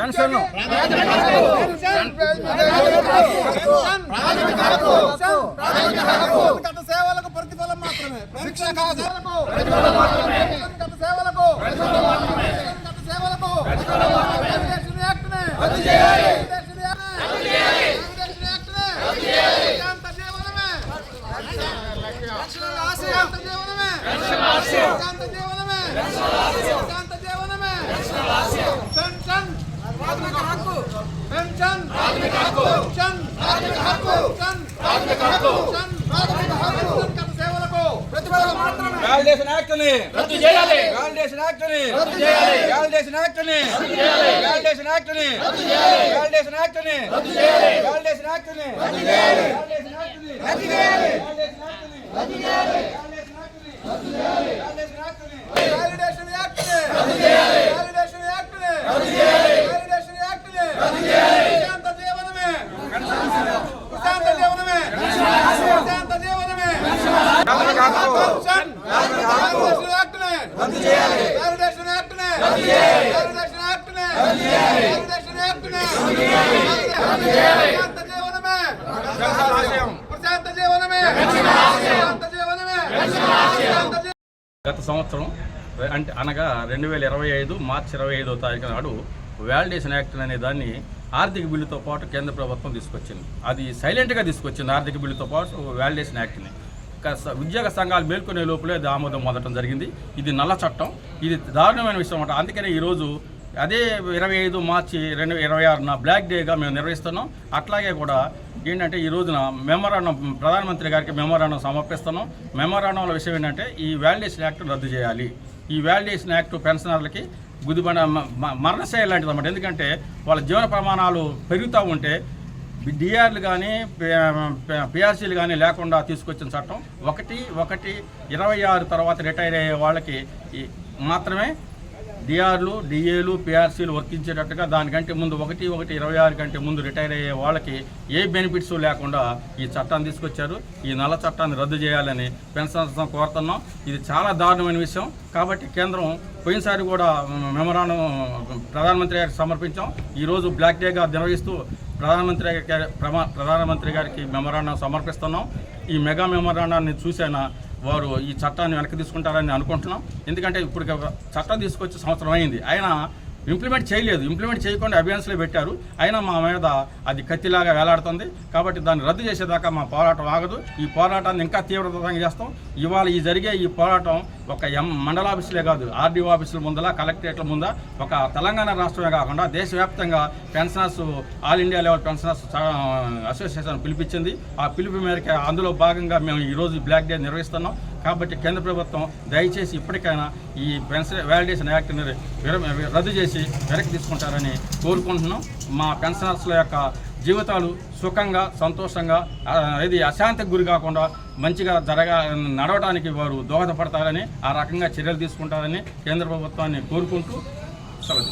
Pension సేవలకు ప్రతిఫలం మాత్రమే వాలిడేషన్ యాక్ట్ని రద్దు చేయాలి. వాలిడేషన్ యాక్ట్ని రద్దు చేయాలి. వాలిడేషన్ యాక్ట్ని రద్దు చేయాలి. వాలిడేషన్ యాక్ట్ని రద్దు చేయాలి. వాలిడేషన్ యాక్ట్ని రద్దు చేయాలి. వాలిడేషన్ యాక్ట్ని రద్దు చేయాలి. వాలిడేషన్ యాక్ట్ని రద్దు చేయాలి. వాలిడేషన్ యాక్ట్ని రద్దు చేయాలి. వాలిడేషన్ యాక్ట్ని వాలిడేషన్ యాక్ట్ని రద్దు చేయాలి. వాలిడేషన్ యాక్ట్ని రద్దు చేయాలి. వాలిడేషన్ యాక్ట్ని రద్దు చేయాలి. శాంత జీవనమే శాంత జీవనమే శాంత జీవనమే రద్దు చేయాలి. వాలిడేషన్ యాక్ట్ని రద్దు చేయాలి. వాలిడేషన్ యాక్ట్ని రద్దు చేయాలి. వాలిడేషన్ యాక్ట్ని రద్దు చేయాలి. శాంత జీవనమే శాంత జీవనమే శాంత జీవనమే. గత సంవత్సరం అంటే అనగా 2025 మార్చి 25వ తారీఖు నాడు వాలిడేషన్ యాక్ట్ అనే దాన్ని ఆర్థిక బిల్లుతో పాటు కేంద్ర ప్రభుత్వం తీసుకొచ్చింది. అది సైలెంట్గా తీసుకొచ్చింది ఆర్థిక బిల్లుతో పాటు వాలిడేషన్ యాక్ట్ని. ఉద్యోగ సంఘాలు మేల్కొనే లోపలే అది ఆమోదం పొందడం జరిగింది. ఇది నల్ల చట్టం, ఇది దారుణమైన విషయం అన్నమాట. అందుకనే ఈరోజు అదే 25 మార్చి 2026 బ్లాక్ డేగా మేము నిర్వహిస్తున్నాం. అట్లాగే కూడా ఏంటంటే ఈ రోజున మెమోరాండం ప్రధానమంత్రి గారికి మెమోరాండం సమర్పిస్తున్నాం. మెమోరాండంలో విషయం ఏంటంటే ఈ వాలిడేషన్ యాక్ట్ రద్దు చేయాలి. ఈ వాలిడేషన్ యాక్ట్ పెన్షనర్లకి గుదిబండ మరణశైలి లాంటిది అన్నమాట. ఎందుకంటే వాళ్ళ జీవన ప్రమాణాలు పెరుగుతూ ఉంటే డిఆర్లు కానీ పిఆర్సీలు కానీ లేకుండా తీసుకొచ్చిన చట్టం 1/1/26 తర్వాత రిటైర్ అయ్యే వాళ్ళకి మాత్రమే డిఆర్లు డిఏలు పిఆర్సీలు వర్తించేటట్టుగా, దానికంటే ముందు 1/1/26 కంటే ముందు రిటైర్ అయ్యే వాళ్ళకి ఏ బెనిఫిట్స్ లేకుండా ఈ చట్టాన్ని తీసుకొచ్చారు. ఈ నల్ల చట్టాన్ని రద్దు చేయాలని పెన్షనర్స్ కోరుతున్నాం. ఇది చాలా దారుణమైన విషయం. కాబట్టి కేంద్రం పోయినసారి కూడా మెమోరాండం ప్రధానమంత్రి గారికి సమర్పించాం. ఈరోజు బ్లాక్ డేగా నిర్వహిస్తూ ప్రధానమంత్రి గారికి మెమోరాండం సమర్పిస్తున్నాం. ఈ మెగా మెమోరాండాన్ని చూసైనా వారు ఈ చట్టాన్ని వెనక్కి తీసుకుంటారని అనుకుంటున్నాం. ఎందుకంటే ఇప్పుడు చట్టం తీసుకొచ్చి సంవత్సరం అయింది, అయినా ఇంప్లిమెంట్ చేయలేదు. ఇంప్లిమెంట్ చేయకుండా అభియాన్స్లో పెట్టారు. అయినా మా మీద అది కత్తిలాగా వేలాడుతుంది. కాబట్టి దాన్ని రద్దు చేసేదాకా మా పోరాటం ఆగదు. ఈ పోరాటాన్ని ఇంకా తీవ్రతరంగా చేస్తాం. ఇవాళ జరిగే ఈ పోరాటం ఒక మండల ఆఫీసులే కాదు, ఆర్డీఓ ఆఫీసుల ముందల, కలెక్టరేట్ల ముంద, ఒక తెలంగాణ రాష్ట్రమే కాకుండా దేశవ్యాప్తంగా pensioners all India level pensioners association పిలిపించింది. ఆ పిలుపు మేరకు అందులో భాగంగా మేము ఈరోజు బ్లాక్ డే నిర్వహిస్తున్నాం. కాబట్టి కేంద్ర ప్రభుత్వం దయచేసి ఇప్పటికైనా ఈ పెన్షన్ వాలిడేషన్ యాక్ట్ని రద్దు చేసి వెనక్కి తీసుకుంటారని కోరుకుంటున్నాం. మా పెన్షనర్స్ల యొక్క జీవితాలు సుఖంగా సంతోషంగా ఇది అశాంతికి గురి కాకుండా మంచిగా నడవడానికి వారు దోహదపడతారని, ఆ రకంగా చర్యలు తీసుకుంటారని కేంద్ర ప్రభుత్వాన్ని కోరుకుంటూ సెలవు.